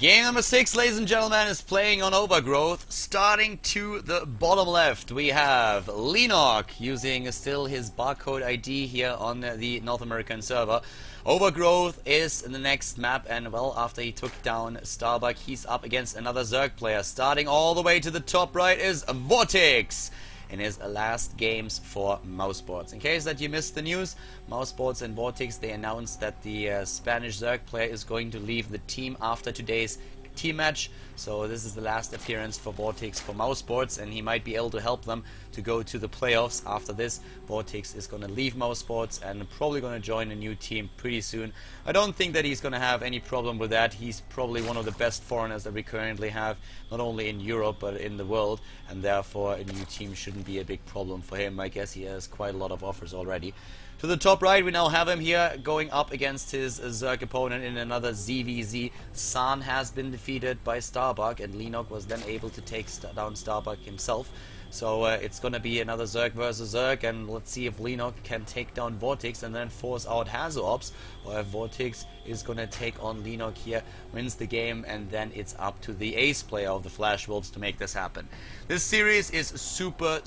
Game number 6, ladies and gentlemen, is playing on Overgrowth. Starting to the bottom left, we have Leenock using still his barcode ID here on the North American server. Overgrowth is the next map, and well, after he took down Starbuck, he's up against another Zerg player. Starting all the way to the top right is Vortix in his last games for MouseSports. In case that you missed the news, MouseSports and Vortix, they announced that the Spanish Zerg player is going to leave the team after today's team match. So this is the last appearance for Vortix for MouseSports, and he might be able to help them to go to the playoffs. After this, Vortix is going to leave MouseSports and probably going to join a new team pretty soon. I don't think that he's going to have any problem with that. He's probably one of the best foreigners that we currently have, not only in Europe but in the world, and therefore a new team shouldn't be a big problem for him. I guess he has quite a lot of offers already. To the top right, we now have him here going up against his Zerg opponent in another ZVZ. San has been defeated by Starbuck, and Leenock was then able to take down Starbuck himself. So it's going to be another Zerg versus Zerg, and let's see if Leenock can take down Vortix and then force out Hazops, or if Vortix is going to take on Leenock here, wins the game, and then it's up to the ace player of the FlashWolves to make this happen. This series is super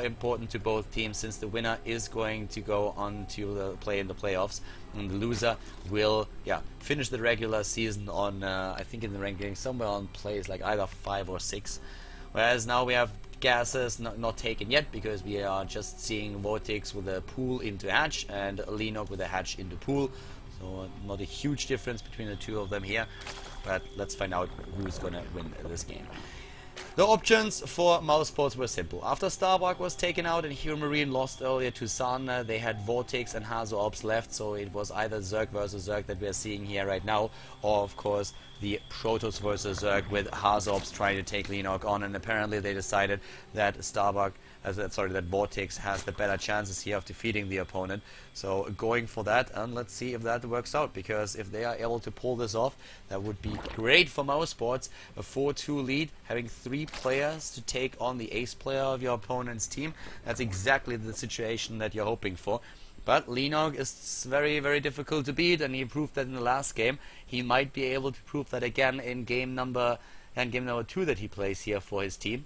important to both teams, since the winner is going to go on to play in the playoffs, and the loser will finish the regular season on I think in the ranking somewhere on place like either 5 or 6, whereas now we have gases not taken yet, because we are just seeing Vortix with a pool into hatch and Leenock with a hatch into pool. So not a huge difference between the two of them here, but let's find out who's gonna win this game. The options for MouseSports were simple. After Starbuck was taken out and Hero Marine lost earlier to San, they had Vortix and Hazops left, so it was either Zerg versus Zerg that we are seeing here right now, or of course the Protoss versus Zerg with Hazops trying to take Leenock on, and apparently they decided that that Vortix has the better chances here of defeating the opponent. So going for that, and let's see if that works out, because if they are able to pull this off, that would be great for MouseSports. A 4-2 lead, having 3 players to take on the ace player of your opponent's team. That's exactly the situation that you're hoping for. But Leenock is very difficult to beat, and he proved that in the last game. He might be able to prove that again in game number 2 that he plays here for his team.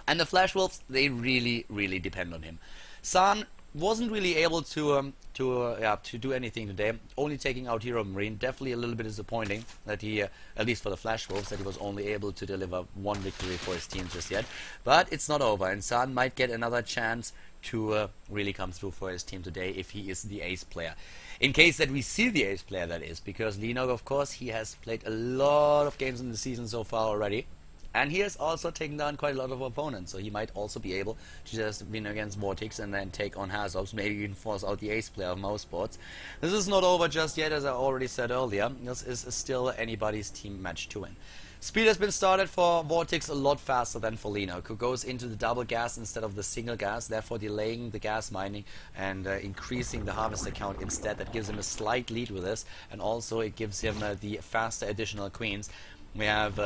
And the FlashWolves, they really depend on him. San wasn't really able to do anything today, only taking out Hero Marine. Definitely a little bit disappointing that he, at least for the FlashWolves, that he was only able to deliver 1 victory for his team just yet. But it's not over, and San might get another chance to really come through for his team today if he is the ace player. In case that we see the ace player, that is, because Leenock, of course, he has played a lot of games in the season so far already. And he has also taken down quite a lot of opponents, so he might also be able to just win against Vortix and then take on Hazops, maybe even force out the ace player of MouseSports. This is not over just yet, as I already said earlier. This is still anybody's team match to win. Speed has been started for Vortix a lot faster than for Leenock, who goes into the double gas instead of the single gas, therefore delaying the gas mining and increasing the harvester count instead. That gives him a slight lead with this, and also it gives him the faster additional queens. We have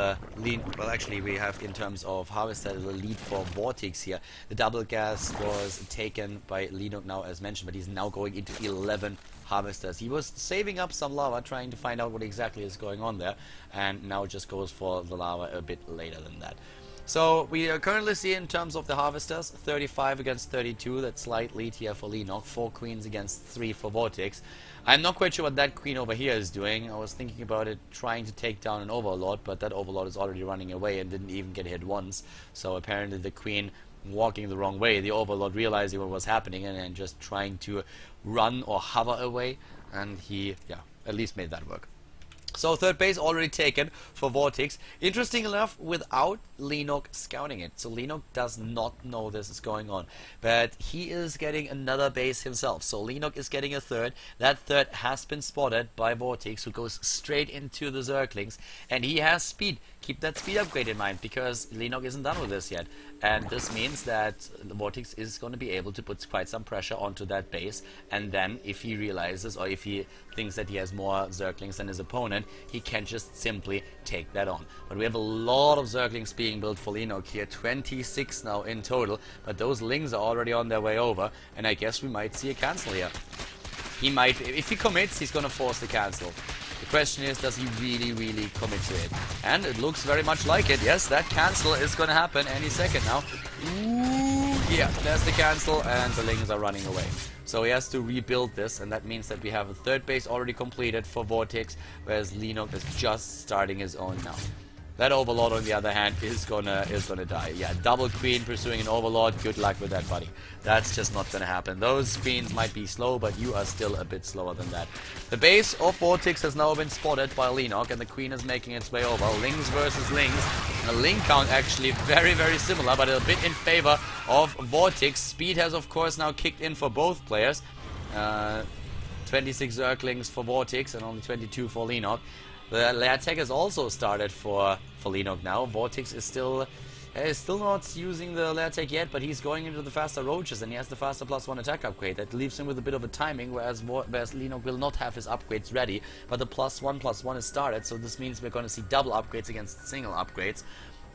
we have in terms of harvester the lead for Vortix here. The double gas was taken by Leenock now, as mentioned, but he's now going into 11 harvesters. He was saving up some lava, trying to find out what exactly is going on there, and now just goes for the lava a bit later than that. So we currently see in terms of the harvesters 35 against 32, that slight lead here for Leenock, 4 queens against 3 for Vortix. I'm not quite sure what that queen over here is doing. I was thinking about it trying to take down an overlord, but that overlord is already running away and didn't even get hit once. So apparently the queen walking the wrong way, the overlord realizing what was happening and then just trying to run or hover away, and he at least made that work. So third base already taken for Vortix. Interesting enough, without Leenock scouting it. So Leenock does not know this is going on. But he is getting another base himself. So Leenock is getting a third. That third has been spotted by Vortix, who goes straight into the Zerglings. And he has speed. Keep that speed upgrade in mind, because Leenock isn't done with this yet. And this means that Vortix is going to be able to put quite some pressure onto that base. And then if he realizes, or if he thinks that he has more Zerglings than his opponent, he can just simply take that on. But we have a lot of Zerglings being built for Leenock here, 26 now in total, but those Lings are already on their way over, and I guess we might see a cancel here. He might, if he commits, he's gonna force the cancel. The question is, does he really commit to it? And it looks very much like it. Yes, that cancel is going to happen any second now. Ooh, yeah, there's the cancel, and the Lings are running away. So he has to rebuild this, and that means that we have a third base already completed for Vortix, whereas Leenock is just starting his own now. That Overlord, on the other hand, is gonna die. Yeah, double Queen pursuing an Overlord. Good luck with that, buddy. That's just not gonna happen. Those Queens might be slow, but you are still a bit slower than that. The base of Vortix has now been spotted by Leenock, and the Queen is making its way over. Lings versus Lings. The Ling count actually very similar, but a bit in favor of Vortix. Speed has, of course, now kicked in for both players. 26 Zerglings for Vortix and only 22 for Leenock. The lair tech has also started for Leenock now. Vortix is still not using the lair tech yet, but he's going into the faster roaches, and he has the faster +1 attack upgrade. That leaves him with a bit of a timing, whereas Leenock will not have his upgrades ready. But the +1/+1 is started, so this means we're going to see double upgrades against single upgrades.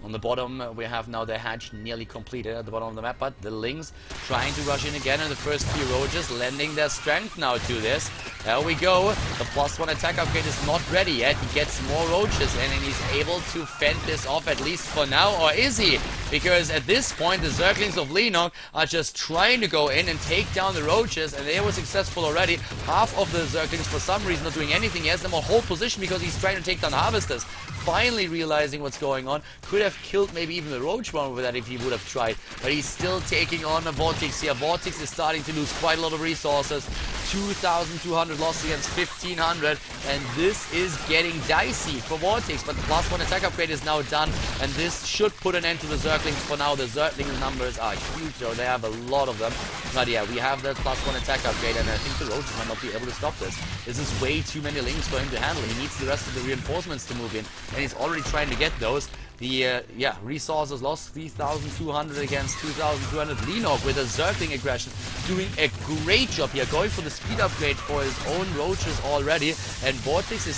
On the bottom, we have now the hatch nearly completed at the bottom of the map, but the Lings trying to rush in again, and the first few roaches lending their strength now to this. There we go. The +1 attack upgrade is not ready yet. He gets more roaches in, and he's able to fend this off at least for now, or is he? Because at this point, the Zerglings of Leenock are just trying to go in and take down the roaches, and they were successful already. Half of the Zerglings, for some reason, not doing anything. He has them on hold position because he's trying to take down harvesters. Finally realizing what's going on. Could have killed maybe even the roach one with that if he would have tried. But he's still taking on a Vortix here. Vortix is starting to lose quite a lot of resources. 2,200 lost against 1,500. And this is getting dicey for Vortix. But the +1 attack upgrade is now done. And this should put an end to the Zerglings for now. The Zergling numbers are huge, though. They have a lot of them. But yeah, we have that +1 attack upgrade. And I think the roaches might not be able to stop this. This is way too many Lings for him to handle. He needs the rest of the reinforcements to move in. And he's already trying to get those. The resources lost 3,200 against 2,200. Leenock with a Zergling aggression, doing a great job here, going for the speed upgrade for his own roaches already. And Vortix is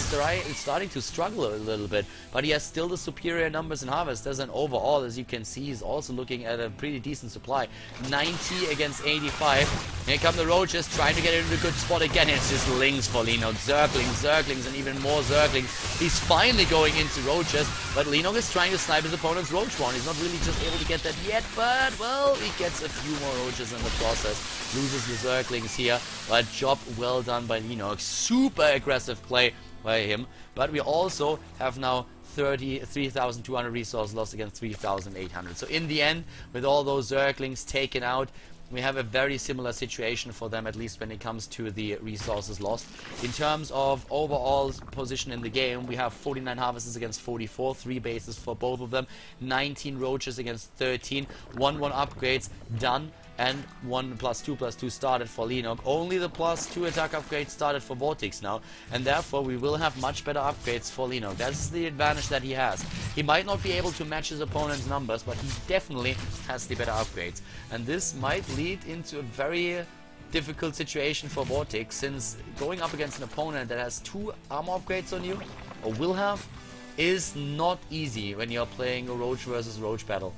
starting to struggle a little bit, but he has still the superior numbers in harvesters, and overall, as you can see, he's also looking at a pretty decent supply. 90 against 85. Here come the roaches, trying to get into a good spot again. It's just Lings for Leenock. Zerglings, and even more Zerglings. He's finally going into roaches, but Leenock is trying to snipe his opponent's roach one. He's not really just able to get that yet, but, well, he gets a few more roaches in the process. Loses the Zerglings here, but job well done by Leenock. Super aggressive play by him, but we also have now 3,200 resources lost against 3,800. So in the end, with all those Zerglings taken out, we have a very similar situation for them, at least when it comes to the resources lost. In terms of overall position in the game, we have 49 harvesters against 44, 3 bases for both of them, 19 roaches against 13, 1/1 upgrades done, and 1+2/+2 started for Leenock. Only the +2 attack upgrade started for Vortix now, and therefore we will have much better upgrades for Leenock. That's the advantage that he has. He might not be able to match his opponent's numbers, but he definitely has the better upgrades. And this might lead into a very difficult situation for Vortix, since going up against an opponent that has 2 armor upgrades on you, or will have, is not easy when you're playing a roach versus roach battle.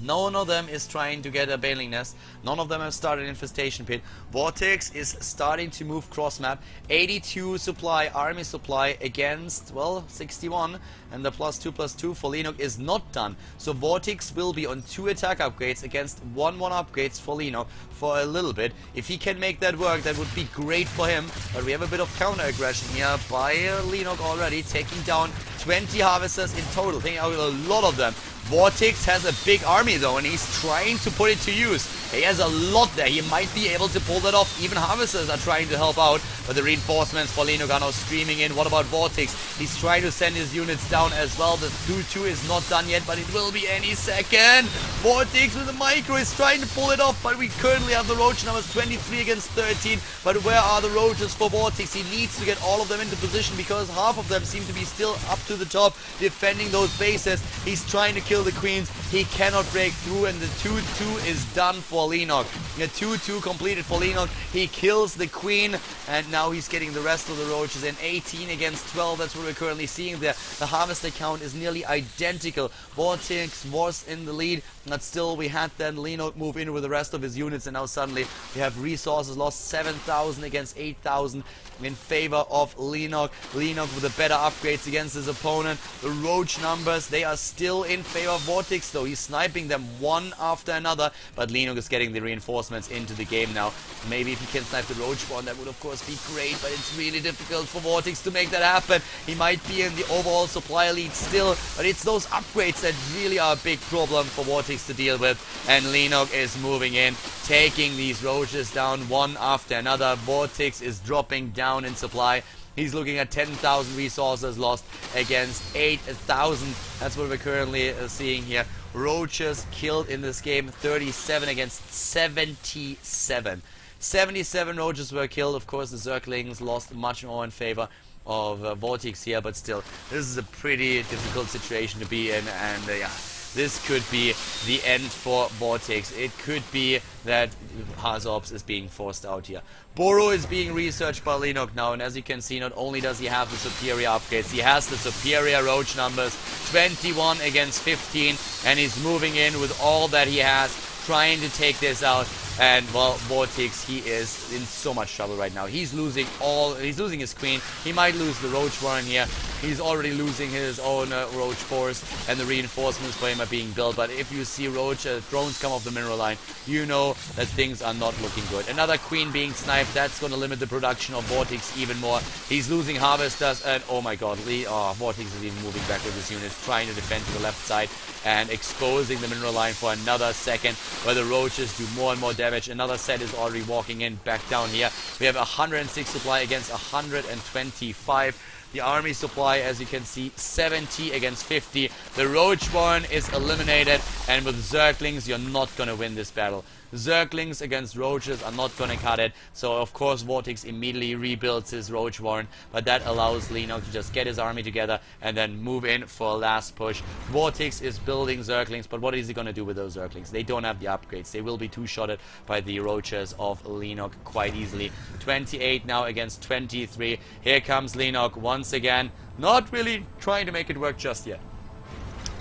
None of them is trying to get a Baneling Nest. None of them have started Infestation Pit. Vortix is starting to move cross-map. 82 supply, army supply against, well, 61. And the +2/+2 for Leenock is not done. So Vortix will be on 2 attack upgrades against 1/1 upgrades for Leenock for a little bit. If he can make that work, that would be great for him. But we have a bit of counter-aggression here by Leenock already, taking down 20 harvesters in total. Taking out a lot of them. Vortix has a big army though, and he's trying to put it to use. He has a lot there. He might be able to pull that off. Even harvesters are trying to help out, but the reinforcements for Leenock are now streaming in. What about Vortix? He's trying to send his units down as well. The 2-2 is not done yet, but it will be any second. Vortix with the micro is trying to pull it off, but we currently have the roach numbers 23 against 13. But where are the roaches for Vortix? He needs to get all of them into position, because half of them seem to be still up to the top defending those bases. He's trying to kill the queens. He cannot break through, and the 2-2 is done for Leenock. The 2-2 completed for Leenock. He kills the queen, and now he's getting the rest of the roaches in. 18 against 12. That's what we're currently seeing there. The harvester count is nearly identical. Vortix was in the lead But still, we had then Leenock move in with the rest of his units, and now suddenly we have resources lost 7,000 against 8,000 in favor of Leenock. Leenock with the better upgrades against his opponent. The roach numbers, they are still in favor of Vortix, though. He's sniping them one after another, but Leenock is getting the reinforcements into the game now. Maybe if he can snipe the roach one, that would of course be great, but it's really difficult for Vortix to make that happen. He might be in the overall supply lead still, but it's those upgrades that really are a big problem for Vortix to deal with, and Leenock is moving in, taking these roaches down one after another. Vortix is dropping down in supply. He's looking at 10,000 resources lost against 8,000. That's what we're currently seeing here. Roaches killed in this game, 37 against 77. 77 roaches were killed. Of course, the Zerglings lost much more in favor of Vortix here, but still, this is a pretty difficult situation to be in, and yeah, this could be the end for Vortix. It could be that MouseSports is being forced out here. Boro is being researched by Leenock now, and as you can see, not only does he have the superior upgrades, he has the superior roach numbers, 21 against 15, and he's moving in with all that he has, trying to take this out. And well, Vortix, he is in so much trouble right now. He's losing his queen. He might lose the roach warren here. He's already losing his own roach force, and the reinforcements for him are being built. But if you see roach drones come off the mineral line, you know that things are not looking good. Another queen being sniped, that's going to limit the production of Vortix even more. He's losing harvesters, and oh my god, Vortix is even moving back with his units, trying to defend to the left side and exposing the mineral line for another second, where the roaches do more and more damage. Another set is already walking in back down here. We have 106 supply against 125. The army supply, as you can see, 70 against 50. The roach warren is eliminated, and with Zerglings, you're not going to win this battle. Zerglings against roaches are not going to cut it, so of course Vortix immediately rebuilds his roach warren, but that allows Leenock to just get his army together and then move in for a last push. Vortix is building Zerglings, but what is he going to do with those Zerglings? They don't have the upgrades. They will be two-shotted by the roaches of Leenock quite easily. 28 now against 23. Here comes Leenock once again, not really trying to make it work just yet.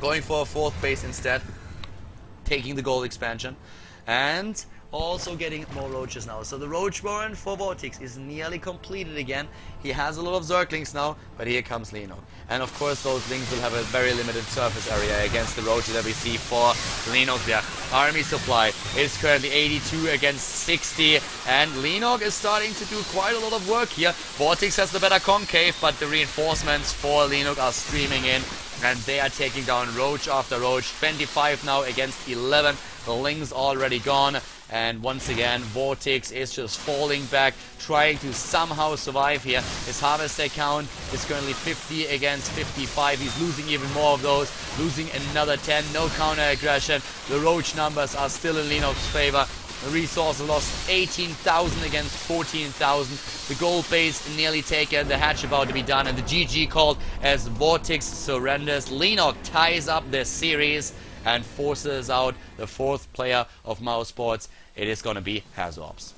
Going for a 4th base instead, taking the gold expansion, and also getting more roaches now. So the roach warren for Vortix is nearly completed again. He has a lot of Zerglings now, but here comes Leenock. And of course those Lings will have a very limited surface area against the roaches that we see for Leenock there. Army supply is currently 82 against 60, and Leenock is starting to do quite a lot of work here. Vortix has the better concave, but the reinforcements for Leenock are streaming in, and they are taking down roach after roach. 25 now against 11. The Lings already gone, and once again Vortix is just falling back, trying to somehow survive here. His harvester count is currently 50 against 55. He's losing even more of those, losing another 10. No counter aggression. The roach numbers are still in Leenock's favor. The resources lost 18,000 against 14,000. The gold base nearly taken. The hatch about to be done, and the GG called as Vortix surrenders. Leenock ties up this series and forces out the 4th player of MouseSports. It is going to be MouseSports.